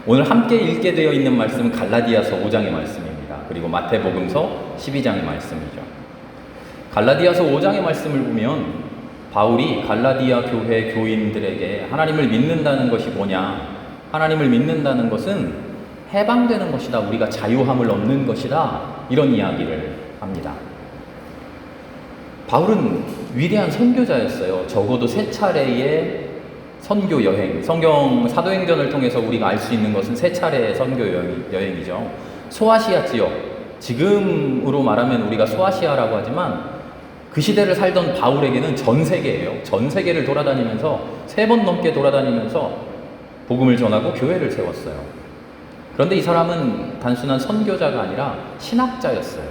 오늘 함께 읽게 되어 있는 말씀은 갈라디아서 5장의 말씀입니다. 그리고 마태복음서 12장의 말씀이죠. 갈라디아서 5장의 말씀을 보면 바울이 갈라디아 교회 교인들에게 하나님을 믿는다는 것이 뭐냐, 하나님을 믿는다는 것은 해방되는 것이다, 우리가 자유함을 얻는 것이다, 이런 이야기를 합니다. 바울은 위대한 선교자였어요. 적어도 3차례의 선교 여행, 성경 사도행전을 통해서 우리가 알 수 있는 것은 3차례의 선교 여행이죠. 소아시아 지역, 지금으로 말하면 우리가 소아시아라고 하지만 그 시대를 살던 바울에게는 전 세계예요. 전 세계를 돌아다니면서 3번 넘게 돌아다니면서 복음을 전하고 교회를 세웠어요. 그런데 이 사람은 단순한 선교자가 아니라 신학자였어요.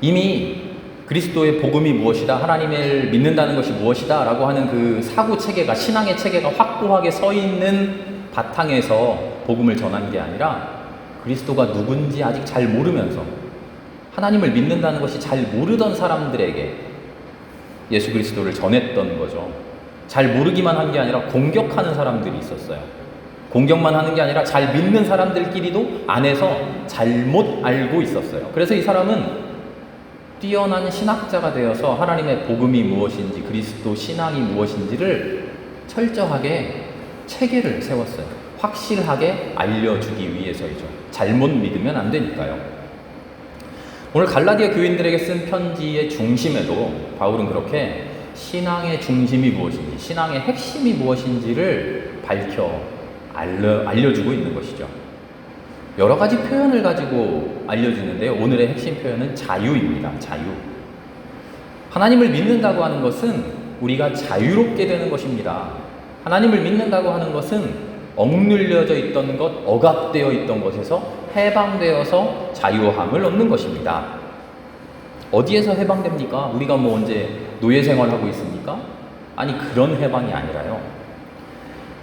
이미 그리스도의 복음이 무엇이다, 하나님을 믿는다는 것이 무엇이다 라고 하는 그 사고 체계가, 신앙의 체계가 확고하게 서 있는 바탕에서 복음을 전한 게 아니라 그리스도가 누군지 아직 잘 모르면서 하나님을 믿는다는 것이 잘 모르던 사람들에게 예수 그리스도를 전했던 거죠. 잘 모르기만 한 게 아니라 공격하는 사람들이 있었어요. 공격만 하는 게 아니라 잘 믿는 사람들끼리도 안에서 잘못 알고 있었어요. 그래서 이 사람은 뛰어난 신학자가 되어서 하나님의 복음이 무엇인지, 그리스도 신앙이 무엇인지를 철저하게 체계를 세웠어요. 확실하게 알려주기 위해서이죠. 잘못 믿으면 안 되니까요. 오늘 갈라디아 교인들에게 쓴 편지의 중심에도 바울은 그렇게 신앙의 중심이 무엇인지, 신앙의 핵심이 무엇인지를 알려주고 있는 것이죠. 여러 가지 표현을 가지고 알려주는데요. 오늘의 핵심 표현은 자유입니다. 자유. 하나님을 믿는다고 하는 것은 우리가 자유롭게 되는 것입니다. 하나님을 믿는다고 하는 것은 억눌려져 있던 것, 억압되어 있던 것에서 해방되어서 자유함을 얻는 것입니다. 어디에서 해방됩니까? 우리가 뭐 언제 노예 생활하고 있습니까? 아니, 그런 해방이 아니라요.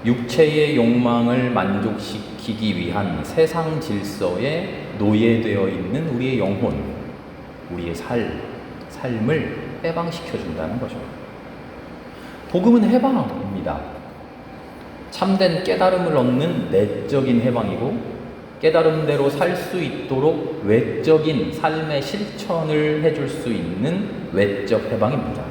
육체의 욕망을 만족시키기 위한 세상 질서에 노예되어 있는 우리의 영혼, 우리의 삶을 해방시켜준다는 거죠. 복음은 해방입니다. 참된 깨달음을 얻는 내적인 해방이고, 깨달음대로 살 수 있도록 외적인 삶의 실천을 해줄 수 있는 외적 해방입니다.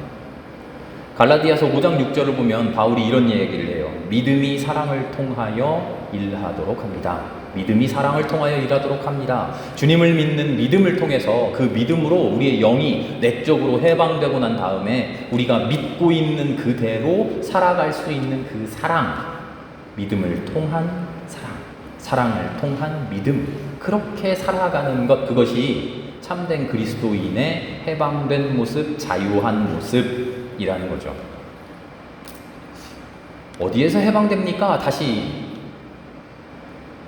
갈라디아서 5장 6절을 보면 바울이 이런 얘기를 해요. 믿음이 사랑을 통하여 일하도록 합니다. 믿음이 사랑을 통하여 일하도록 합니다. 주님을 믿는 믿음을 통해서 그 믿음으로 우리의 영이 내적으로 해방되고 난 다음에 우리가 믿고 있는 그대로 살아갈 수 있는 그 사랑, 믿음을 통한 사랑, 사랑을 통한 믿음, 그렇게 살아가는 것, 그것이 참된 그리스도인의 해방된 모습, 자유한 모습이라는 거죠. 어디에서 해방됩니까? 다시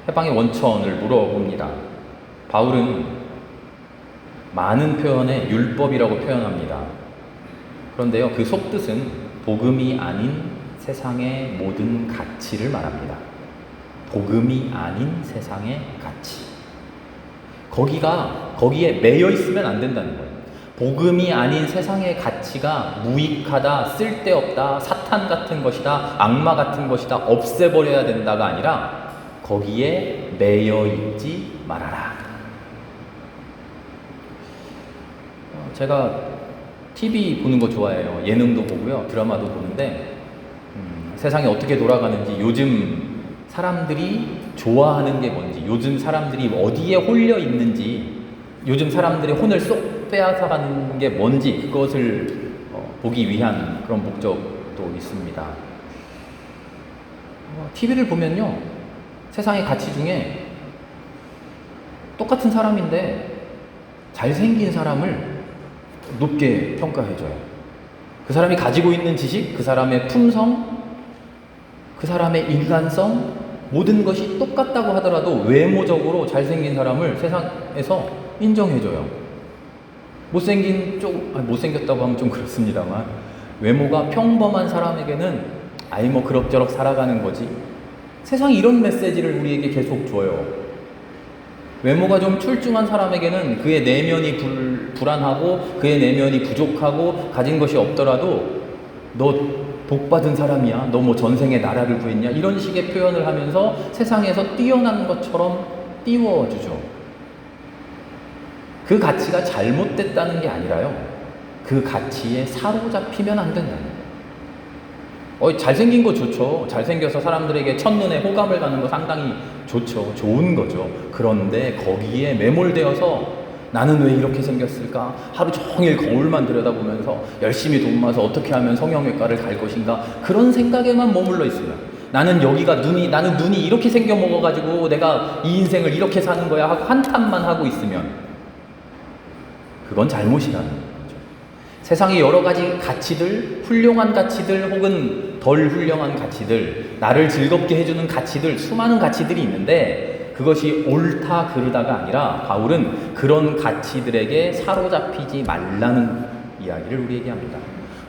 해방의 원천을 물어봅니다. 바울은 많은 표현에 율법이라고 표현합니다. 그런데요, 그 속뜻은 복음이 아닌 세상의 모든 가치를 말합니다. 복음이 아닌 세상의 가치. 거기에 매여 있으면 안 된다는 거예요. 복음이 아닌 세상의 가치가 무익하다, 쓸데없다, 사탄 같은 것이다, 악마 같은 것이다, 없애버려야 된다가 아니라 거기에 매여 있지 말아라. 제가 TV 보는 거 좋아해요. 예능도 보고요, 드라마도 보는데 세상이 어떻게 돌아가는지, 요즘 사람들이 좋아하는 게 뭔지, 요즘 사람들이 어디에 홀려 있는지, 요즘 사람들의 혼을 쏙 빼앗아가는 게 뭔지, 그것을 보기 위한 그런 목적도 있습니다. TV를 보면요, 세상의 가치 중에 똑같은 사람인데 잘생긴 사람을 높게 평가해줘요. 그 사람이 가지고 있는 지식, 그 사람의 품성, 그 사람의 인간성, 모든 것이 똑같다고 하더라도 외모적으로 잘생긴 사람을 세상에서 인정해줘요. 못생겼다고 하면 좀 그렇습니다만, 외모가 평범한 사람에게는 아이 뭐 그럭저럭 살아가는 거지, 세상이 이런 메시지를 우리에게 계속 줘요. 외모가 좀 출중한 사람에게는 그의 내면이 불안하고 그의 내면이 부족하고 가진 것이 없더라도 너 복받은 사람이야. 너 뭐 전생에 나라를 구했냐. 이런 식의 표현을 하면서 세상에서 뛰어난 것처럼 띄워주죠. 그 가치가 잘못됐다는 게 아니라요. 그 가치에 사로잡히면 안 된다는 거예요. 잘생긴 거 좋죠. 잘생겨서 사람들에게 첫눈에 호감을 가는 거 상당히 좋죠. 좋은 거죠. 그런데 거기에 매몰되어서 나는 왜 이렇게 생겼을까? 하루 종일 거울만 들여다보면서 열심히 돈 모아서 어떻게 하면 성형외과를 갈 것인가? 그런 생각에만 머물러 있으면 나는 눈이 이렇게 생겨 먹어가지고 내가 이 인생을 이렇게 사는 거야 하고 한탄만 하고 있으면 그건 잘못이라는 거죠. 세상에 여러 가지 가치들, 훌륭한 가치들 혹은 덜 훌륭한 가치들, 나를 즐겁게 해주는 가치들, 수많은 가치들이 있는데 그것이 옳다 그르다가 아니라 바울은 그런 가치들에게 사로잡히지 말라는 이야기를 우리에게 합니다.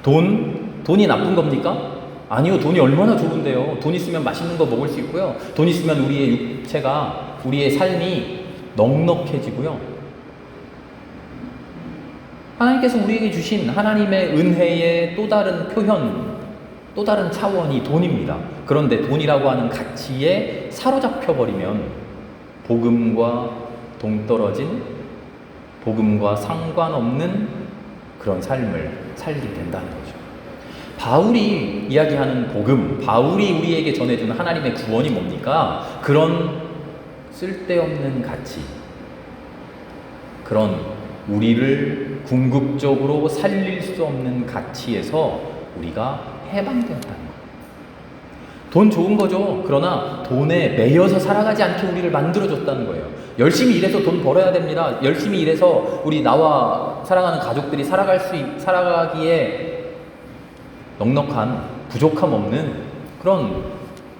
돈이 나쁜 겁니까? 아니요. 돈이 얼마나 좋은데요. 돈 있으면 맛있는 거 먹을 수 있고요. 돈 있으면 우리의 육체가, 우리의 삶이 넉넉해지고요. 하나님께서 우리에게 주신 하나님의 은혜의 또 다른 표현, 또 다른 차원이 돈입니다. 그런데 돈이라고 하는 가치에 사로잡혀버리면 복음과 동떨어진, 복음과 상관없는 그런 삶을 살게 된다는 거죠. 바울이 이야기하는 복음, 바울이 우리에게 전해주는 하나님의 구원이 뭡니까? 그런 쓸데없는 가치, 그런 우리를 궁극적으로 살릴 수 없는 가치에서 우리가 해방되었다는 거예요. 돈 좋은 거죠. 그러나 돈에 매여서 살아가지 않게 우리를 만들어줬다는 거예요. 열심히 일해서 돈 벌어야 됩니다. 열심히 일해서 나와 사랑하는 가족들이 살아가기에 넉넉한, 부족함 없는 그런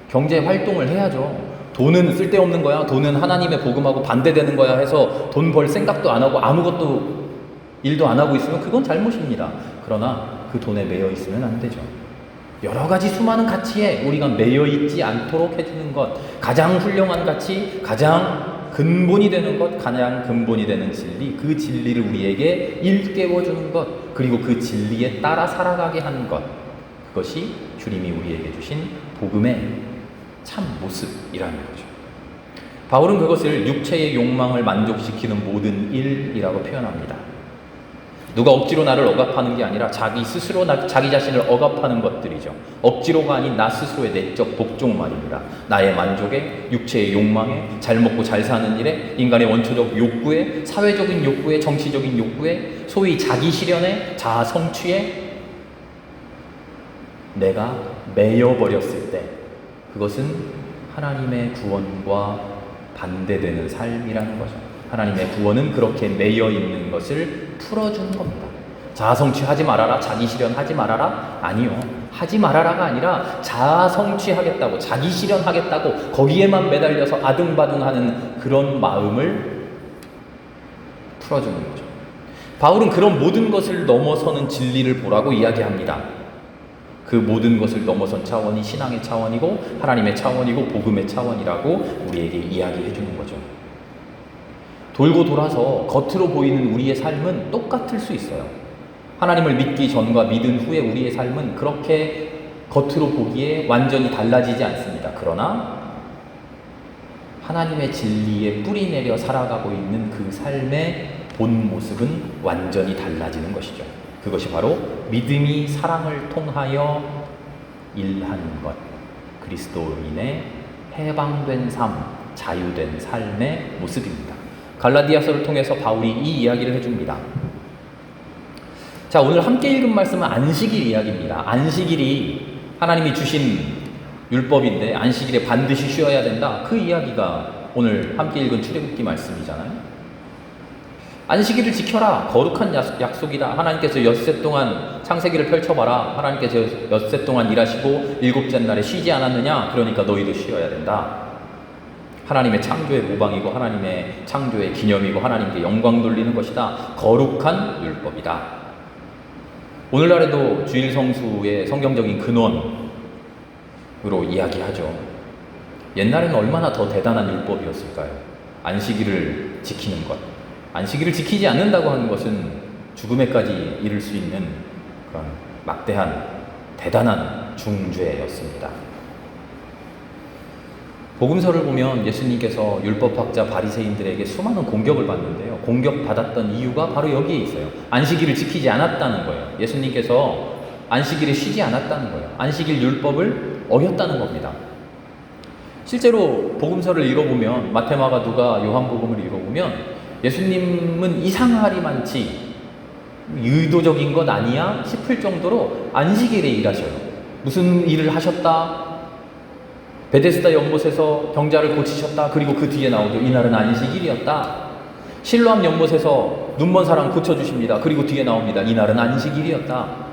경제 활동을 해야죠. 돈은 쓸데없는 거야. 돈은 하나님의 복음하고 반대되는 거야 해서 돈 벌 생각도 안 하고 아무것도 일도 안 하고 있으면 그건 잘못입니다. 그러나 그 돈에 매여 있으면 안 되죠. 여러 가지 수많은 가치에 우리가 매여 있지 않도록 해주는 것, 가장 훌륭한 가치, 가장 근본이 되는 것, 가장 근본이 되는 진리, 그 진리를 우리에게 일깨워주는 것, 그리고 그 진리에 따라 살아가게 하는 것, 그것이 주님이 우리에게 주신 복음의 참 모습이라는 거죠. 바울은 그것을 육체의 욕망을 만족시키는 모든 일이라고 표현합니다. 누가 억지로 나를 억압하는 게 아니라 자기 스스로 자기 자신을 억압하는 것들이죠. 억지로가 아닌 나 스스로의 내적 복종 말입니다. 나의 만족에, 육체의 욕망에, 잘 먹고 잘 사는 일에, 인간의 원초적 욕구에, 사회적인 욕구에, 정치적인 욕구에, 소위 자기 실현에, 자아 성취에 내가 매여버렸을 때 그것은 하나님의 구원과 반대되는 삶이라는 거죠. 하나님의 구원은 그렇게 매여 있는 것을 풀어주는 겁니다. 자아 성취하지 말아라, 자기 실현하지 말아라? 아니요. 하지 말아라가 아니라 자아 성취하겠다고, 자기 실현하겠다고 거기에만 매달려서 아등바등하는 그런 마음을 풀어주는 거죠. 바울은 그런 모든 것을 넘어서는 진리를 보라고 이야기합니다. 그 모든 것을 넘어선 차원이 신앙의 차원이고 하나님의 차원이고 복음의 차원이라고 우리에게 이야기해 주는 거죠. 돌고 돌아서 겉으로 보이는 우리의 삶은 똑같을 수 있어요. 하나님을 믿기 전과 믿은 후에 우리의 삶은 그렇게 겉으로 보기에 완전히 달라지지 않습니다. 그러나 하나님의 진리에 뿌리 내려 살아가고 있는 그 삶의 본 모습은 완전히 달라지는 것이죠. 그것이 바로 믿음이 사랑을 통하여 일하는 것, 그리스도인의 해방된 삶, 자유된 삶의 모습입니다. 갈라디아서를 통해서 바울이 이 이야기를 해줍니다. 자, 오늘 함께 읽은 말씀은 안식일 이야기입니다. 안식일이 하나님이 주신 율법인데 안식일에 반드시 쉬어야 된다. 그 이야기가 오늘 함께 읽은 출애굽기 말씀이잖아요. 안식일을 지켜라. 거룩한 약속이다. 하나님께서 엿새 동안 창세기를 펼쳐봐라. 하나님께서 엿새 동안 일하시고 일곱째 날에 쉬지 않았느냐? 그러니까 너희도 쉬어야 된다. 하나님의 창조의 모방이고 하나님의 창조의 기념이고 하나님께 영광 돌리는 것이다. 거룩한 율법이다. 오늘날에도 주일 성수의 성경적인 근원으로 이야기하죠. 옛날에는 얼마나 더 대단한 율법이었을까요? 안식일을 지키는 것. 안식일을 지키지 않는다고 하는 것은 죽음에까지 이를 수 있는 그런 막대한 대단한 중죄였습니다. 복음서를 보면 예수님께서 율법학자 바리새인들에게 수많은 공격을 받는데요. 공격받았던 이유가 바로 여기에 있어요. 안식일을 지키지 않았다는 거예요. 예수님께서 안식일에 쉬지 않았다는 거예요. 안식일 율법을 어겼다는 겁니다. 실제로 복음서를 읽어보면 마태, 마가, 누가, 요한복음을 읽어보면 예수님은 이상하리만치 의도적인 것 아니야 싶을 정도로 안식일에 일하셔요. 무슨 일을 하셨다? 베데스다 연못에서 병자를 고치셨다. 그리고 그 뒤에 나오죠. 이날은 안식일이었다. 실로암 연못에서 눈먼 사람 고쳐주십니다. 그리고 뒤에 나옵니다. 이날은 안식일이었다.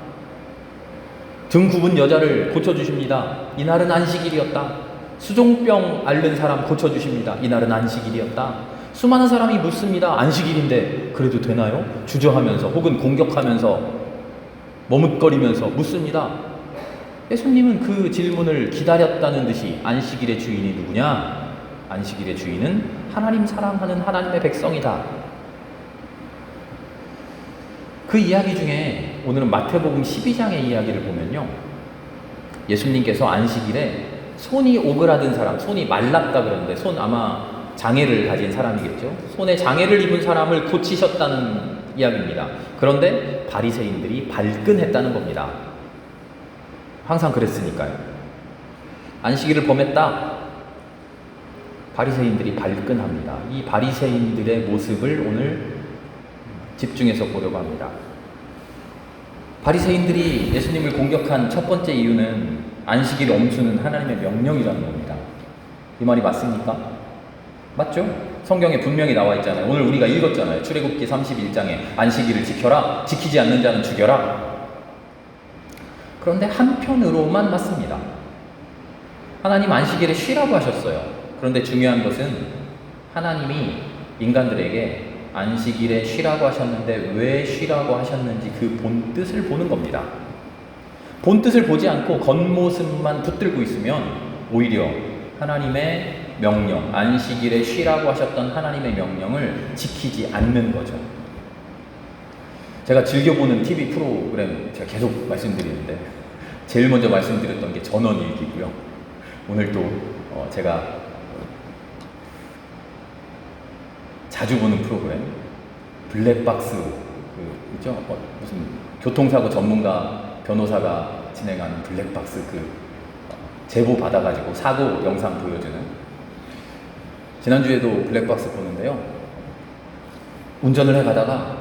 등 굽은 여자를 고쳐주십니다. 이날은 안식일이었다. 수종병 앓는 사람 고쳐주십니다. 이날은 안식일이었다. 수많은 사람이 묻습니다. 안식일인데 그래도 되나요? 주저하면서 혹은 공격하면서 머뭇거리면서 묻습니다. 예수님은 그 질문을 기다렸다는 듯이 안식일의 주인이 누구냐? 안식일의 주인은 하나님 사랑하는 하나님의 백성이다. 그 이야기 중에 오늘은 마태복음 12장의 이야기를 보면요. 예수님께서 안식일에 손이 오그라든 사람, 손이 말랐다 그러는데 손 아마 장애를 가진 사람이겠죠. 손에 장애를 입은 사람을 고치셨다는 이야기입니다. 그런데 바리새인들이 발끈했다는 겁니다. 항상 그랬으니까요. 안식일을 범했다. 바리새인들이 발끈합니다. 이 바리새인들의 모습을 오늘 집중해서 보려고 합니다. 바리새인들이 예수님을 공격한 첫 번째 이유는 안식일 엄수는 하나님의 명령이라는 겁니다. 이 말이 맞습니까? 맞죠? 성경에 분명히 나와 있잖아요. 오늘 우리가 읽었잖아요. 출애굽기 31장에 안식일을 지켜라. 지키지 않는 자는 죽여라. 그런데 한편으로만 맞습니다. 하나님 안식일에 쉬라고 하셨어요. 그런데 중요한 것은 하나님이 인간들에게 안식일에 쉬라고 하셨는데 왜 쉬라고 하셨는지 그 본뜻을 보는 겁니다. 본뜻을 보지 않고 겉모습만 붙들고 있으면 오히려 하나님의 명령, 안식일에 쉬라고 하셨던 하나님의 명령을 지키지 않는 거죠. 제가 즐겨보는 TV 프로그램 제가 계속 말씀드리는데 제일 먼저 말씀드렸던 게 전원일기고요. 오늘 또 제가 자주 보는 프로그램 블랙박스 그죠? 무슨 교통사고 전문가 변호사가 진행하는 블랙박스 제보 받아가지고 사고 영상 보여주는 지난주에도 블랙박스 보는데요. 운전을 해가다가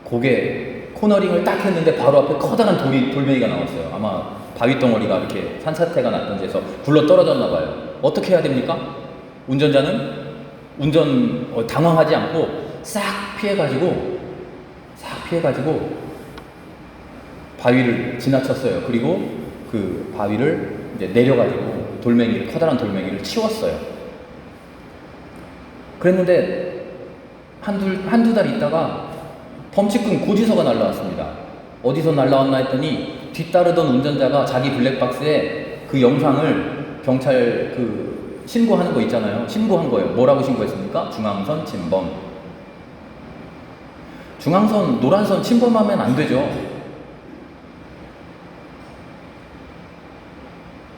고개 코너링을 딱 했는데 바로 앞에 커다란 돌멩이가 나왔어요. 아마 바위덩어리가 이렇게 산사태가 났던 데서 굴러 떨어졌나 봐요. 어떻게 해야 됩니까? 운전자는 당황하지 않고 싹 피해가지고 바위를 지나쳤어요. 그리고 그 바위를 이제 내려가지고 커다란 돌멩이를 치웠어요. 그랬는데 한두 달 있다가 범칙금 고지서가 날라왔습니다. 어디서 날라왔나 했더니 뒤따르던 운전자가 자기 블랙박스에 그 영상을 경찰 신고하는 거 있잖아요. 신고한 거예요. 뭐라고 신고했습니까? 중앙선 침범. 중앙선, 노란선 침범하면 안 되죠.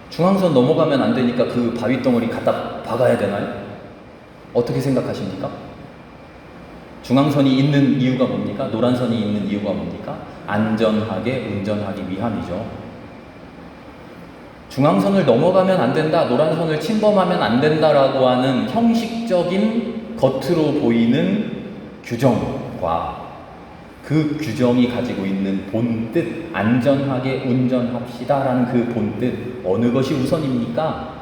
중앙선 넘어가면 안 되니까 그 바위덩어리 갖다 박아야 되나요? 어떻게 생각하십니까? 중앙선이 있는 이유가 뭡니까? 노란선이 있는 이유가 뭡니까? 안전하게 운전하기 위함이죠. 중앙선을 넘어가면 안 된다, 노란선을 침범하면 안 된다라고 하는 형식적인 겉으로 보이는 규정과 그 규정이 가지고 있는 본뜻, 안전하게 운전합시다라는 그 본뜻, 어느 것이 우선입니까?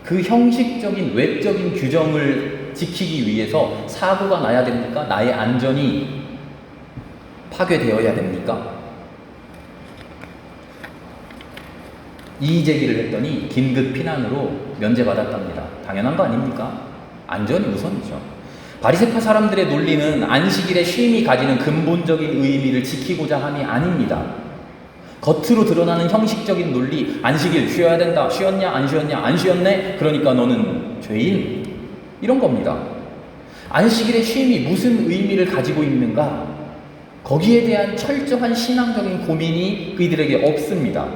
그 형식적인 외적인 규정을 지키기 위해서 사고가 나야 됩니까? 나의 안전이 파괴되어야 됩니까? 이의 제기를 했더니 긴급 피난으로 면제받았답니다. 당연한 거 아닙니까? 안전이 우선이죠. 바리새파 사람들의 논리는 안식일의 쉼이 가지는 근본적인 의미를 지키고자 함이 아닙니다. 겉으로 드러나는 형식적인 논리, 안식일 쉬어야 된다, 쉬었냐 안 쉬었냐, 안 쉬었네, 그러니까 너는 죄인, 이런 겁니다. 안식일의 쉼이 무슨 의미를 가지고 있는가, 거기에 대한 철저한 신앙적인 고민이 그들에게 없습니다.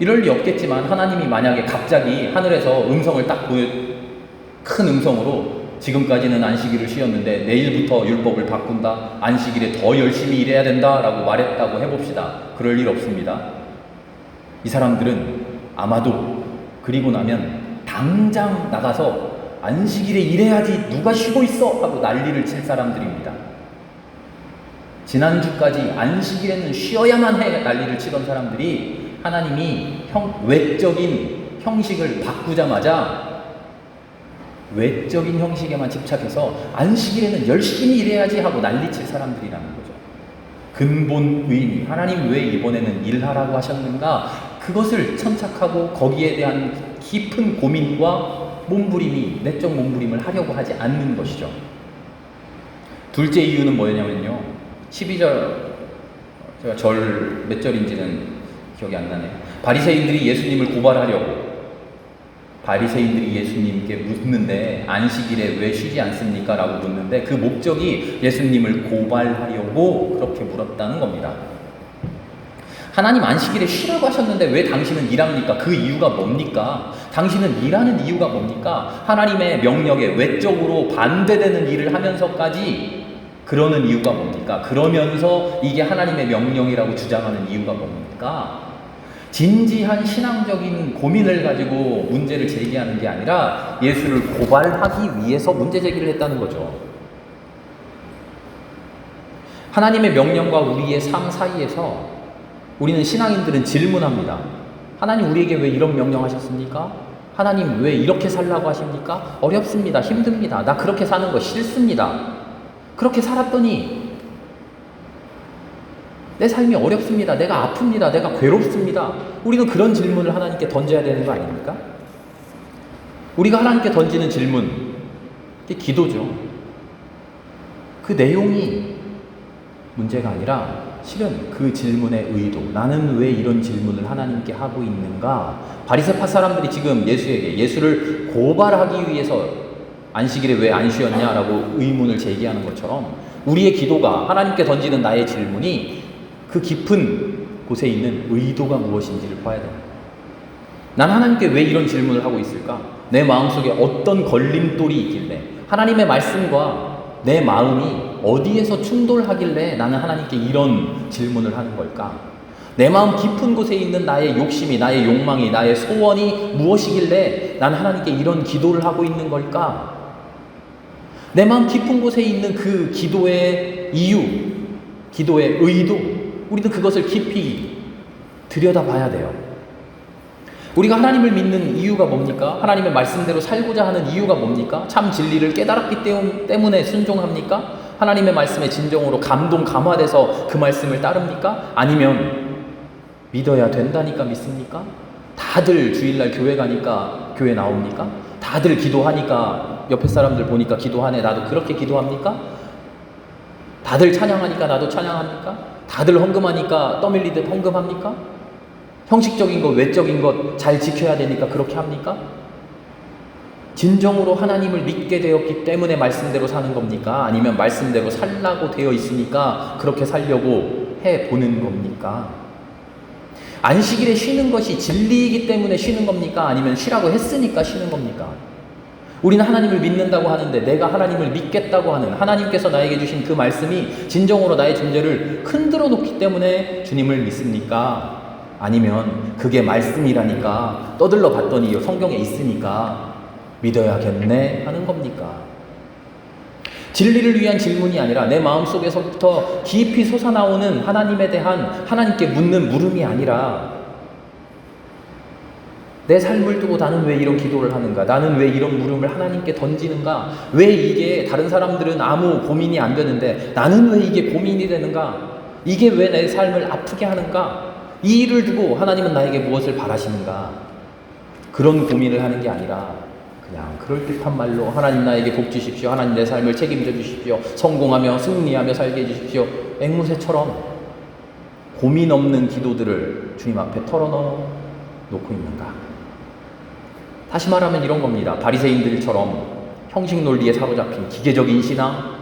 이럴 리 없겠지만 하나님이 만약에 갑자기 하늘에서 음성을 딱 큰 음성으로 지금까지는 안식일을 쉬었는데 내일부터 율법을 바꾼다, 안식일에 더 열심히 일해야 된다 라고 말했다고 해봅시다. 그럴 일 없습니다. 이 사람들은 아마도 그리고 나면 당장 나가서 안식일에 일해야지 누가 쉬고 있어 하고 난리를 칠 사람들입니다. 지난주까지 안식일에는 쉬어야만 해 난리를 치던 사람들이 하나님이 외적인 형식을 바꾸자마자 외적인 형식에만 집착해서 안식일에는 열심히 일해야지 하고 난리칠 사람들이라는 거죠. 근본 의미, 하나님 왜 이번에는 일하라고 하셨는가, 그것을 천착하고 거기에 대한 깊은 고민과 몸부림이, 내적 몸부림을 하려고 하지 않는 것이죠. 둘째 이유는 뭐냐면요, 12절, 제가 절 몇 절인지는 기억이 안 나네요. 바리새인들이 예수님을 고발하려고, 바리새인들이 예수님께 묻는데 안식일에 왜 쉬지 않습니까? 라고 묻는데 그 목적이 예수님을 고발하려고 그렇게 물었다는 겁니다. 하나님 안식일에 쉬라고 하셨는데 왜 당신은 일합니까? 그 이유가 뭡니까? 당신은 일하는 이유가 뭡니까? 하나님의 명령에 외적으로 반대되는 일을 하면서까지 그러는 이유가 뭡니까? 그러면서 이게 하나님의 명령이라고 주장하는 이유가 뭡니까? 진지한 신앙적인 고민을 가지고 문제를 제기하는 게 아니라 예수를 고발하기 위해서 문제 제기를 했다는 거죠. 하나님의 명령과 우리의 삶 사이에서 우리는 신앙인들은 질문합니다. 하나님 우리에게 왜 이런 명령하셨습니까? 하나님 왜 이렇게 살라고 하십니까? 어렵습니다. 힘듭니다. 나 그렇게 사는 거 싫습니다. 그렇게 살았더니 내 삶이 어렵습니다. 내가 아픕니다. 내가 괴롭습니다. 우리는 그런 질문을 하나님께 던져야 되는 거 아닙니까? 우리가 하나님께 던지는 질문, 그게 기도죠. 그 내용이 문제가 아니라 실은 그 질문의 의도, 나는 왜 이런 질문을 하나님께 하고 있는가? 바리새파 사람들이 지금 예수를 고발하기 위해서 안식일에 왜 안 쉬었냐라고 의문을 제기하는 것처럼 우리의 기도가, 하나님께 던지는 나의 질문이 그 깊은 곳에 있는 의도가 무엇인지를 봐야 됩니다. 난 하나님께 왜 이런 질문을 하고 있을까? 내 마음속에 어떤 걸림돌이 있길래, 하나님의 말씀과 내 마음이 어디에서 충돌하길래 나는 하나님께 이런 질문을 하는 걸까? 내 마음 깊은 곳에 있는 나의 욕심이, 나의 욕망이, 나의 소원이 무엇이길래 나는 하나님께 이런 기도를 하고 있는 걸까? 내 마음 깊은 곳에 있는 그 기도의 이유, 기도의 의도, 우리는 그것을 깊이 들여다봐야 돼요. 우리가 하나님을 믿는 이유가 뭡니까? 하나님의 말씀대로 살고자 하는 이유가 뭡니까? 참 진리를 깨달았기 때문에 순종합니까? 하나님의 말씀에 진정으로 감화돼서 그 말씀을 따릅니까? 아니면 믿어야 된다니까 믿습니까? 다들 주일날 교회 가니까 교회 나옵니까? 다들 기도하니까 옆에 사람들 보니까 기도하네, 나도 그렇게 기도합니까? 다들 찬양하니까 나도 찬양합니까? 다들 헌금하니까 떠밀리듯 헌금합니까? 형식적인 것, 외적인 것 잘 지켜야 되니까 그렇게 합니까? 진정으로 하나님을 믿게 되었기 때문에 말씀대로 사는 겁니까? 아니면 말씀대로 살라고 되어 있으니까 그렇게 살려고 해보는 겁니까? 안식일에 쉬는 것이 진리이기 때문에 쉬는 겁니까? 아니면 쉬라고 했으니까 쉬는 겁니까? 우리는 하나님을 믿는다고 하는데 내가 하나님을 믿겠다고 하는, 하나님께서 나에게 주신 그 말씀이 진정으로 나의 존재를 흔들어 놓기 때문에 주님을 믿습니까? 아니면 그게 말씀이라니까 떠들러 봤더니 성경에 있으니까 믿어야겠네 하는 겁니까? 진리를 위한 질문이 아니라 내 마음속에서부터 깊이 솟아나오는 하나님에 대한, 하나님께 묻는 물음이 아니라 내 삶을 두고 나는 왜 이런 기도를 하는가? 나는 왜 이런 물음을 하나님께 던지는가? 왜 이게 다른 사람들은 아무 고민이 안 되는데 나는 왜 이게 고민이 되는가? 이게 왜 내 삶을 아프게 하는가? 이 일을 두고 하나님은 나에게 무엇을 바라시는가? 그런 고민을 하는 게 아니라 그냥 그럴듯한 말로 하나님 나에게 복 주십시오. 하나님 내 삶을 책임져 주십시오. 성공하며 승리하며 살게 해주십시오. 앵무새처럼 고민 없는 기도들을 주님 앞에 털어놓고 있는가? 다시 말하면 이런 겁니다. 바리새인들처럼 형식 논리에 사로잡힌 기계적인 신앙,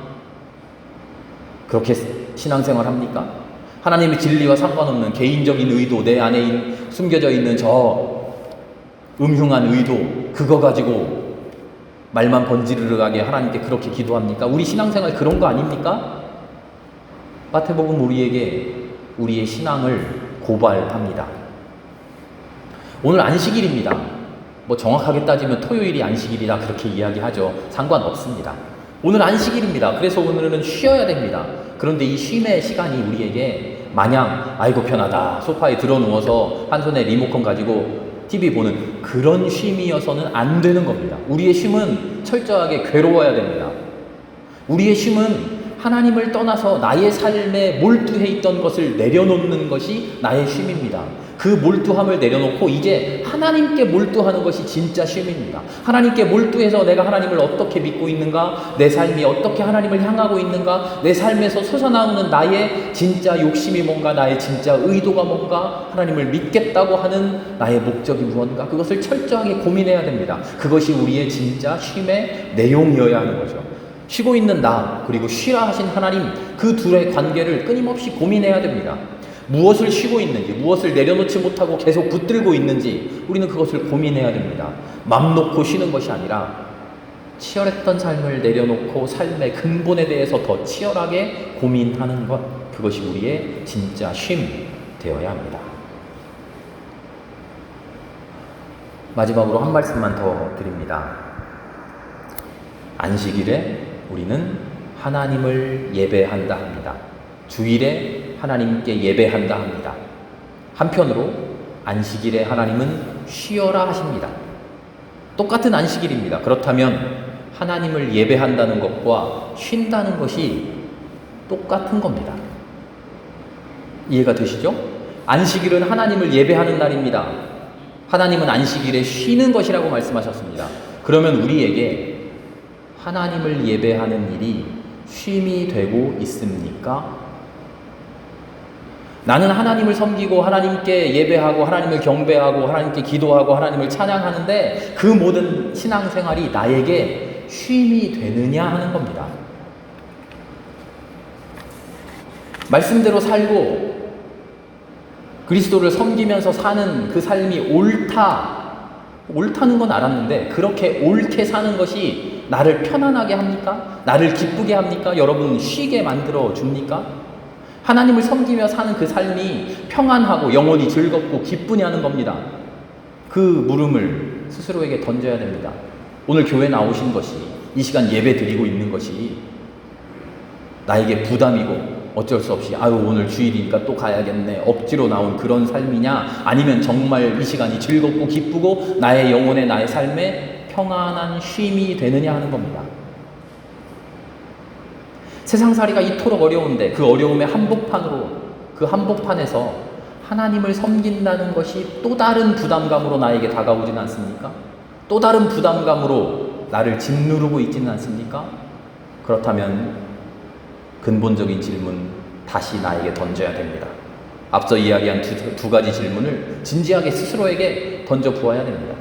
그렇게 신앙생활 합니까? 하나님의 진리와 상관없는 개인적인 의도, 내 안에 숨겨져 있는 저 음흉한 의도, 그거 가지고 말만 번지르르하게 하나님께 그렇게 기도합니까? 우리 신앙생활 그런 거 아닙니까? 마태복음 우리에게 우리의 신앙을 고발합니다. 오늘 안식일입니다. 뭐 정확하게 따지면 토요일이 안식일이다 그렇게 이야기하죠. 상관없습니다. 오늘 안식일입니다. 그래서 오늘은 쉬어야 됩니다. 그런데 이 쉼의 시간이 우리에게 마냥 아이고 편하다 소파에 들어 누워서 한 손에 리모컨 가지고 TV 보는 그런 쉼이어서는 안 되는 겁니다. 우리의 쉼은 철저하게 괴로워야 됩니다. 우리의 쉼은 하나님을 떠나서 나의 삶에 몰두해 있던 것을 내려놓는 것이 나의 쉼입니다. 그 몰두함을 내려놓고 이제 하나님께 몰두하는 것이 진짜 쉼입니다. 하나님께 몰두해서 내가 하나님을 어떻게 믿고 있는가, 내 삶이 어떻게 하나님을 향하고 있는가, 내 삶에서 솟아나오는 나의 진짜 욕심이 뭔가, 나의 진짜 의도가 뭔가, 하나님을 믿겠다고 하는 나의 목적이 무언가, 그것을 철저하게 고민해야 됩니다. 그것이 우리의 진짜 쉼의 내용이어야 하는 거죠. 쉬고 있는 나 그리고 쉬라 하신 하나님, 그 둘의 관계를 끊임없이 고민해야 됩니다. 무엇을 쉬고 있는지, 무엇을 내려놓지 못하고 계속 붙들고 있는지 우리는 그것을 고민해야 됩니다. 맘 놓고 쉬는 것이 아니라 치열했던 삶을 내려놓고 삶의 근본에 대해서 더 치열하게 고민하는 것, 그것이 우리의 진짜 쉼 되어야 합니다. 마지막으로 한 말씀만 더 드립니다. 안식일에 우리는 하나님을 예배한다 합니다. 주일에 하나님께 예배한다 합니다. 한편으로 안식일에 하나님은 쉬어라 하십니다. 똑같은 안식일입니다. 그렇다면 하나님을 예배한다는 것과 쉰다는 것이 똑같은 겁니다. 이해가 되시죠? 안식일은 하나님을 예배하는 날입니다. 하나님은 안식일에 쉬는 것이라고 말씀하셨습니다. 그러면 우리에게 하나님을 예배하는 일이 쉼이 되고 있습니까? 나는 하나님을 섬기고 하나님께 예배하고 하나님을 경배하고 하나님께 기도하고 하나님을 찬양하는데 그 모든 신앙생활이 나에게 쉼이 되느냐 하는 겁니다. 말씀대로 살고 그리스도를 섬기면서 사는 그 삶이 옳다는 건 알았는데 그렇게 옳게 사는 것이 나를 편안하게 합니까? 나를 기쁘게 합니까? 여러분 쉬게 만들어 줍니까? 하나님을 섬기며 사는 그 삶이 평안하고 영혼이 즐겁고 기쁘냐는 겁니다. 그 물음을 스스로에게 던져야 됩니다. 오늘 교회 나오신 것이, 이 시간 예배 드리고 있는 것이 나에게 부담이고 어쩔 수 없이 오늘 주일이니까 또 가야겠네 억지로 나온 그런 삶이냐, 아니면 정말 이 시간이 즐겁고 기쁘고 나의 영혼에 나의 삶에 평안한 쉼이 되느냐 하는 겁니다. 세상살이가 이토록 어려운데 그 어려움의 한복판으로, 그 한복판에서 하나님을 섬긴다는 것이 또 다른 부담감으로 나에게 다가오진 않습니까? 또 다른 부담감으로 나를 짓누르고 있지는 않습니까? 그렇다면 근본적인 질문 다시 나에게 던져야 됩니다. 앞서 이야기한 두 가지 질문을 진지하게 스스로에게 던져 보아야 됩니다.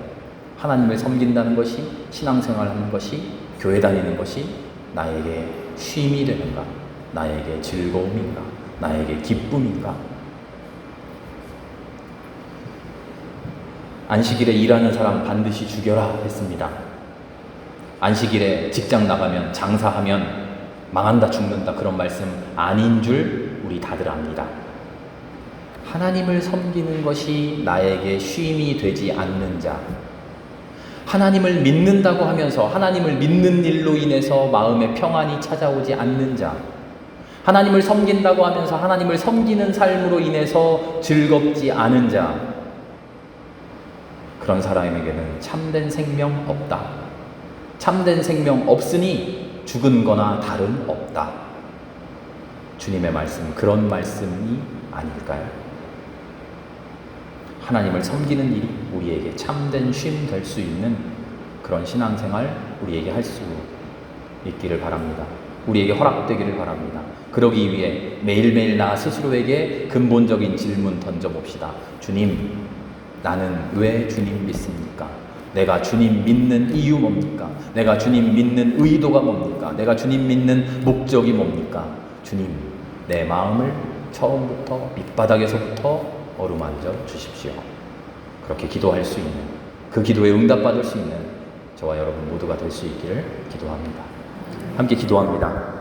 하나님을 섬긴다는 것이, 신앙생활하는 것이, 교회 다니는 것이 나에게 쉼이 되는가? 나에게 즐거움인가? 나에게 기쁨인가? 안식일에 일하는 사람 반드시 죽여라 했습니다. 안식일에 직장 나가면, 장사하면 망한다, 죽는다, 그런 말씀 아닌 줄 우리 다들 압니다. 하나님을 섬기는 것이 나에게 쉼이 되지 않는 자, 하나님을 믿는다고 하면서 하나님을 믿는 일로 인해서 마음에 평안이 찾아오지 않는 자, 하나님을 섬긴다고 하면서 하나님을 섬기는 삶으로 인해서 즐겁지 않은 자, 그런 사람에게는 참된 생명 없다. 참된 생명 없으니 죽은 거나 다름없다. 주님의 말씀, 그런 말씀이 아닐까요? 하나님을 섬기는 일이 우리에게 참된 쉼 될 수 있는 그런 신앙생활 우리에게 할 수 있기를 바랍니다. 우리에게 허락되기를 바랍니다. 그러기 위해 매일매일 나 스스로에게 근본적인 질문 던져봅시다. 주님, 나는 왜 주님 믿습니까? 내가 주님 믿는 이유 뭡니까? 내가 주님 믿는 의도가 뭡니까? 내가 주님 믿는 목적이 뭡니까? 주님, 내 마음을 처음부터 밑바닥에서부터 어루만져 주십시오. 그렇게 기도할 수 있는, 그 기도에 응답받을 수 있는 저와 여러분 모두가 될 수 있기를 기도합니다. 함께 기도합니다.